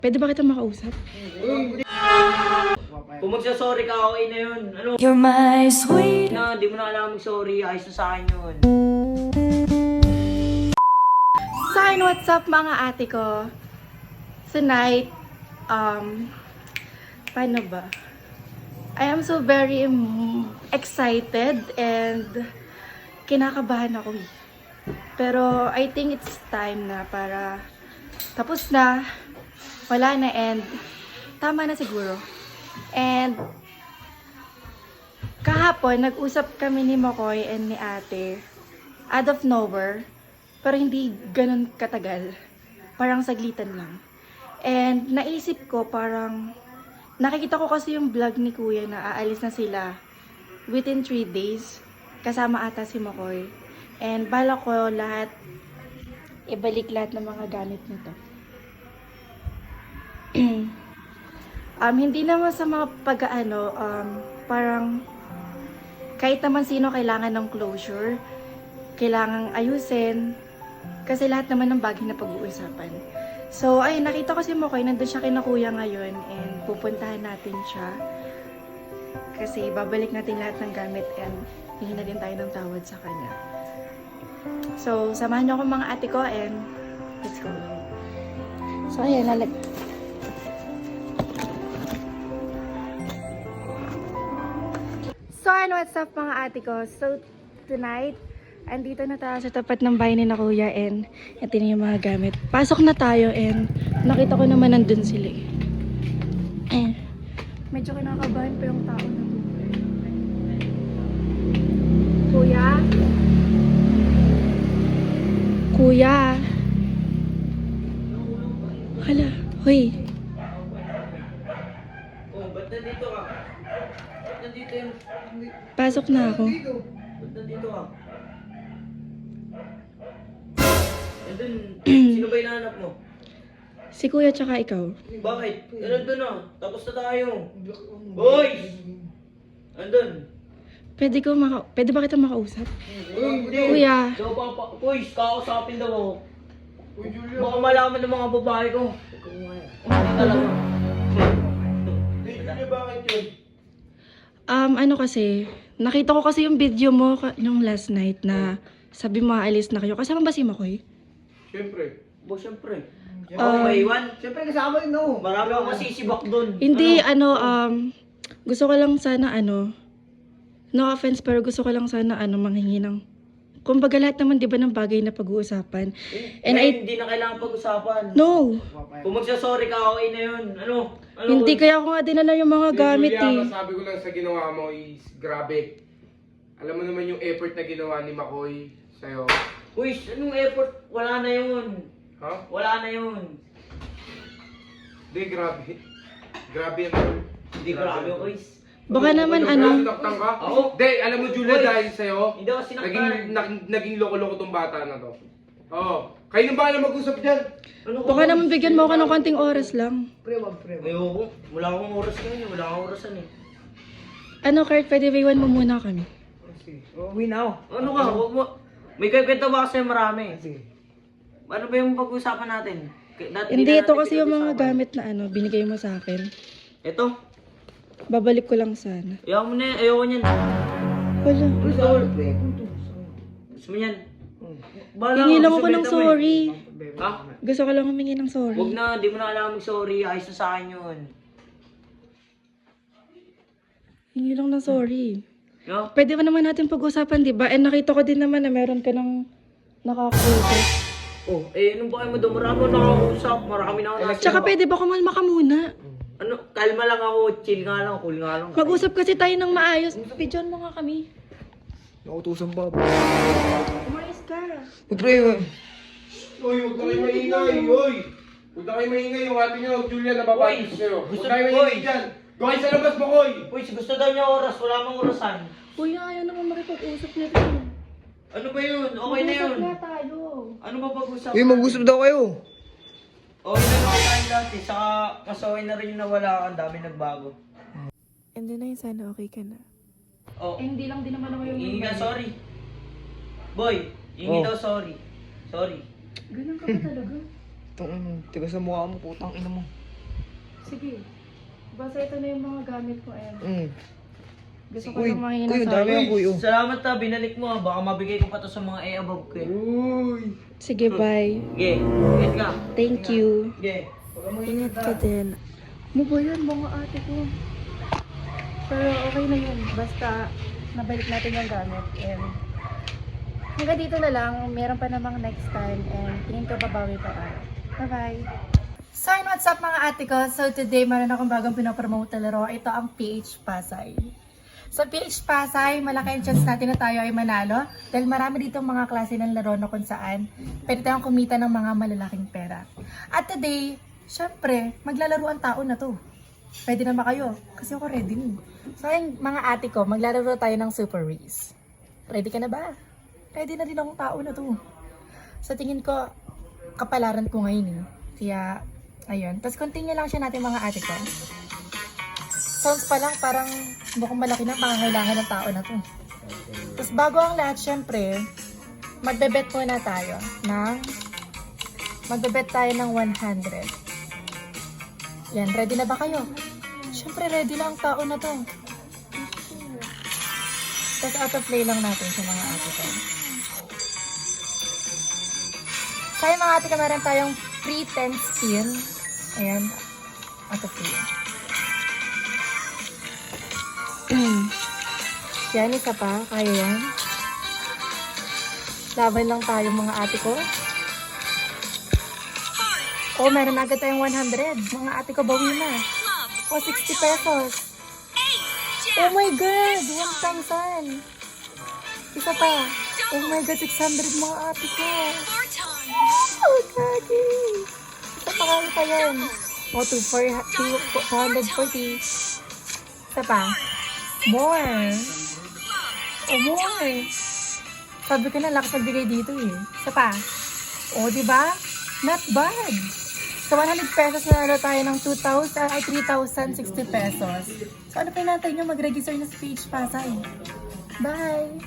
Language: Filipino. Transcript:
Pwede ba kita makausap? Kung magsasorry ka, okay na yun. Ano? You're my sweet. Na, di mo na kailangan mag-sorry. Ayos na sa akin yun. So, and what's up mga ate ko? Tonight, paano ba? I am so very excited and kinakabahan ako. Pero I think it's time na para tapos na, wala na and tama na siguro. And kahapon, nag-usap kami ni Makoy and ni ate out of nowhere, pero hindi ganun katagal. Parang saglitan lang. And naisip ko parang, nakikita ko kasi yung vlog ni Kuya na aalis na sila within 3 days. Kasama ata si Makoy. And bala ko ibalik lahat ng mga gamit nito. Hindi naman sa mga pag-ano, parang kahit naman sino kailangan ng closure, kailangang ayusin, kasi lahat naman ng bagay na pag-uusapan. So, ay nakita ko si Makoy, nandun siya kina Kuya ngayon, and pupuntahan natin siya. Kasi babalik natin lahat ng gamit, and hindi na din tayo ng tawad sa kanya. So, samahan niyo ako mga ate ko, and let's go. So, ayan, So, and what's up mga ate ko? So, tonight, andito na tayo sa tapat ng bahay ni na Kuya and ito na yung mga gamit. Pasok na tayo and nakita ko naman nandun sila eh. Medyo kinakabahan pa yung tao na to. Kuya? Kuya? Hala, hoy. Oh, ba't nandito ka? Ba't nandito yun? Pasok na ako. Ba't nandito ka? Nandun, sino ba hinahanap mo? Si Kuya tsaka ikaw. Bakit? Nandun na. Tapos na tayo. Hoy! Nandun. Pwede ba kita makausap? Hindi. Kuya. Uy, kakausapin daw ako. Baka malaman ng mga babae ko. Hindi talaga. Hindi, bakit yun? Ano kasi, nakita ko kasi yung video mo nung last night na sabi mo aalis na kayo. Kasama ba si Makoy? Siyempre. Siyempre. Ako maiwan. Siyempre kasama yun, no? Marami akong masisibak doon. Hindi, gusto ko lang sana no offense, pero gusto ko lang sana manghingi ng, kumbaga lahat naman di ba ng bagay na pag-uusapan. And hindi na kailangan pag-usapan. No! Kung magsasorry ka, okay na yun. Ano? Hindi, kaya ako nga dinala yung mga gamit Julia, eh. masabi ko lang sa ginawa mo is grabe. Alam mo naman yung effort na ginawa ni Makoy sa'yo. Uy, anong effort? Wala na yun. Ha? Wala na yun. Hindi, grabe. Grabe yan. Hindi grabe, uy. Baka naman Sinaktan ka? Ako? Hindi, alam mo Julia, Uy. dahil sa'yo, Hindi ako sinaktan. naging loko-loko tong bata na to. Oo. Kayo na ba mag-usap dyan? Ano Baka naman bigyan mo ako ng konting oras lang. Ayoko. Wala akong oras ngayon. Wala akong orasan eh. Kurt, pwede ba iwan mo muna kami? Uwi na ako. Ano ka? Huwag mo. May kwento ba kasi marami? Ano ba yung pag-usapan natin? Hindi, ito kasi yung mga gamit na binigay mo sa akin. Ito? Babalik ko lang sana. Ayaw mo na. Ayoko niyan. Wala. Gusto mo yan? Hingi lang ako ng sorry. Ha? Gusto ko lang humingi ng sorry. Huwag na. Di mo na kailangan mag-sorry. Ayos na sa akin yun. Hingi lang ng sorry. No? Pwede ba naman natin pag-usapan, di ba? And nakita ko din naman na meron ka ng nakakusap. Oh, anong bakit mo doon? Marami na nakakausap. Marami na ako nasa. Tsaka pwede ba kumalma ka muna? Ano? Kalma lang ako. Chill nga lang. Cool nga lang. Mag-usap kasi tayo ng maayos. Pidyon mo nga kami. Nakutusan pa. Umayos ka. Pre, uy, huwag na kayo maingay, uy! Huwag na kayo maingay, yung ate nyo, Julia, nababatis sa'yo. Huwag na kayo maingay dyan. Doon kayo sa labas, Makoy! Uy, gusto daw niya oras. Wala mang orasan. Kuya, ayaw naman makipag-usap na rin. Ano ba yun? Okay na yun. Mag-usap na tayo. Ano ba pag-usap? Uy, mag-usap daw kayo. Okay na naman tayo lahat eh. Saka mas okay na rin yung nawala ka. Ang dami nagbago. And then ay sana okay ka na. Oh, Hindi lang din naman ako yung hingi ka sorry. Boy, hingi daw sorry. Sorry. Ganun ka ba talaga? Tigas sa mukha mo, putang ina mo. Sige. Basta ito na yung mga gamit ko, Gusto ko Uy, lang mahina uy, sa dami yung kuy. Salamat ta, binalik mo. Baka mabigay ko pa to sa mga above ko. Uy! Sige, bye. Sige, ingat ka. Thank you. Sige. Ingat ka din. Ano ba yun, mga ate ko? Pero okay na yun. Basta nabalik natin yung gamit. And hanggang dito na lang. Meron pa namang next time. And tingin ko babawi pa tayo. Bye-bye! So, and what's up mga ate ko? So, today meron akong bagong pinopromote na laro. Ito ang PH Pasay. Sa PH Pasay, malaki ang chance natin na tayo ay manalo dahil marami dito mga klase ng laro na kung saan pwede tayong kumita ng mga malalaking pera. At today, syempre, maglalaro ang tao na to. Pwede na ba kayo? Kasi ako ready na. So ayun, mga ate ko, maglalaro tayo ng Super Race. Ready ka na ba? Ready na rin akong tao na to. Sa tingin ko, kapalaran ko ngayon. Kaya, ayun. Tapos continue lang siya natin mga ate ko. Sounds pa lang parang mukhang malaki na pangangailangan ng tao na to. Tapos bago ang lahat, syempre, magbebet muna tayo ng 100. Yan, ready na ba kayo? Syempre, ready na ang tao na to. Tapos auto play lang natin sa mga ate ko. Kaya mga ate ko, meron tayong free 10 spin. Ayan, auto play. Yan, isa pa. Kaya yan. Laban lang tayo mga ate ko. Oh, meron agad tayong 100. Mga ate ko, bawi na. Oh, 60 pesos. Oh my God! 1,000. Isa pa. Oh my God, 600 mga ate ko. Oh, Daddy. Isa pa kaya pa yan. Oh, 240. Isa pa. More. Oh, more. Sabi ko na, lakas magbigay dito eh. Isa pa. Oh, diba? Not bad. So, 100 pesos na tayo ng 3,060 pesos. So, ano pa natin nyo? Mag-register na sa PH Pasay. Bye!